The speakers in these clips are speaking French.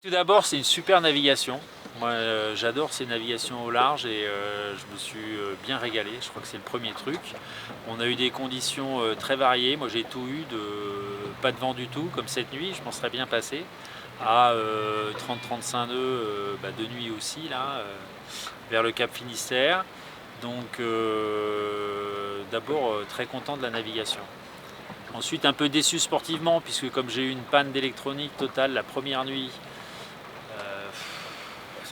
Tout d'abord, c'est une super navigation. Moi, j'adore ces navigations au large et je me suis bien régalé. Je crois que c'est le premier truc. On a eu des conditions très variées. Moi, j'ai tout eu, pas de vent du tout, comme cette nuit. Je m'en serais bien passé. À 30-35 nœuds de nuit aussi, là, vers le Cap Finistère. Donc, d'abord, très content de la navigation. Ensuite, un peu déçu sportivement, puisque comme j'ai eu une panne d'électronique totale la première nuit,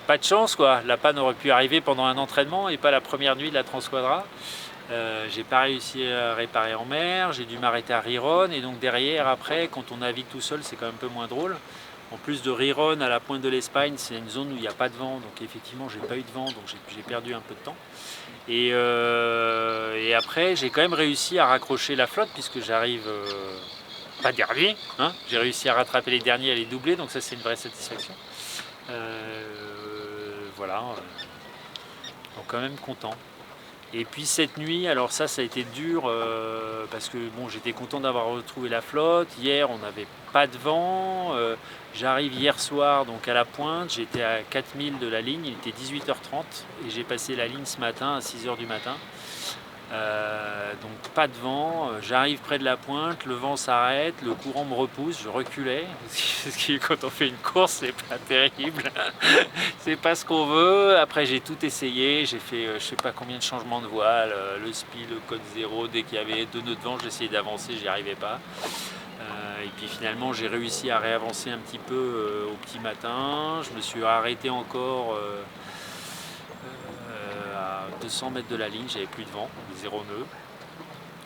pas de chance quoi, la panne aurait pu arriver pendant un entraînement et pas la première nuit de la Transquadra. J'ai pas réussi à réparer en mer, j'ai dû m'arrêter à Riron et donc derrière après quand on navigue tout seul c'est quand même un peu moins drôle. En plus de Riron à la pointe de l'Espagne, c'est une zone où il n'y a pas de vent, donc effectivement j'ai pas eu de vent, donc j'ai perdu un peu de temps. Et après j'ai quand même réussi à raccrocher la flotte puisque j'arrive pas dernier, hein, j'ai réussi à rattraper les derniers, à les doubler, donc ça c'est une vraie satisfaction. Voilà, donc quand même content. Et puis cette nuit, alors ça a été dur parce que bon, j'étais content d'avoir retrouvé la flotte. Hier, on n'avait pas de vent. J'arrive hier soir donc à la pointe, j'étais à 4000 de la ligne, il était 18h30 et j'ai passé la ligne ce matin à 6h du matin. Donc pas de vent, j'arrive près de la pointe, le vent s'arrête, le courant me repousse, je reculais, parce que quand on fait une course c'est pas terrible, c'est pas ce qu'on veut. Après j'ai tout essayé, j'ai fait je sais pas combien de changements de voile, le SPI, le code 0, dès qu'il y avait 2 nœuds de vent j'essayais d'avancer, j'y arrivais pas. Et puis finalement j'ai réussi à réavancer un petit peu au petit matin, je me suis arrêté encore à 200 mètres de la ligne, j'avais plus de vent, 0 nœud.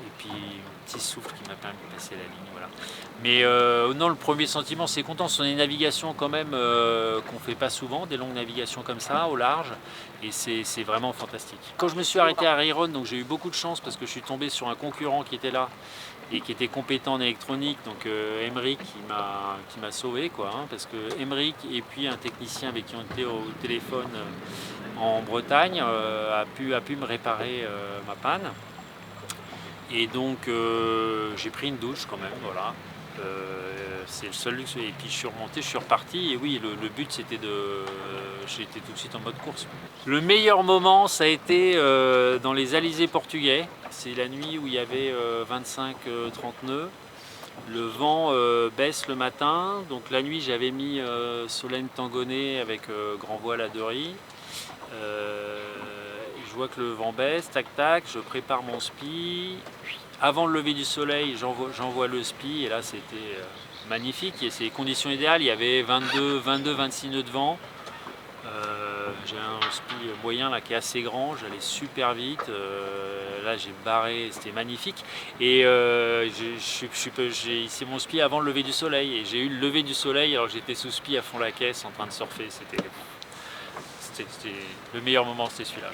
Et puis un petit souffle qui m'a permis de passer la ligne. Voilà. Mais non, le premier sentiment, c'est content. Ce sont des navigations quand même qu'on ne fait pas souvent, des longues navigations comme ça, au large. Et c'est vraiment fantastique. Quand je me suis arrêté à Riron, donc j'ai eu beaucoup de chance parce que je suis tombé sur un concurrent qui était là et qui était compétent en électronique, donc Emeric qui m'a sauvé quoi, hein, parce que Emeric et puis un technicien avec qui on était au téléphone en Bretagne a pu me réparer ma panne. Et donc j'ai pris une douche quand même, voilà. C'est le seul luxe. Et puis je suis remonté, je suis reparti. Et oui, le but c'était de. J'étais tout de suite en mode course. Le meilleur moment, ça a été dans les alizés portugais. C'est la nuit où il y avait 25-30 nœuds. Le vent baisse le matin. Donc la nuit, j'avais mis Solène Tangonnet avec grand voile à 2 ris. Je vois que le vent baisse, tac tac, je prépare mon SPI. Avant le lever du soleil, j'envoie le SPI et là c'était magnifique. Et c'est les conditions idéales, il y avait 22-26 nœuds de vent. J'ai un SPI moyen là qui est assez grand, j'allais super vite. Là j'ai barré, c'était magnifique. Et c'est mon SPI avant le lever du soleil. Et j'ai eu le lever du soleil alors que j'étais sous SPI à fond la caisse en train de surfer. C'était le meilleur moment, c'était celui-là.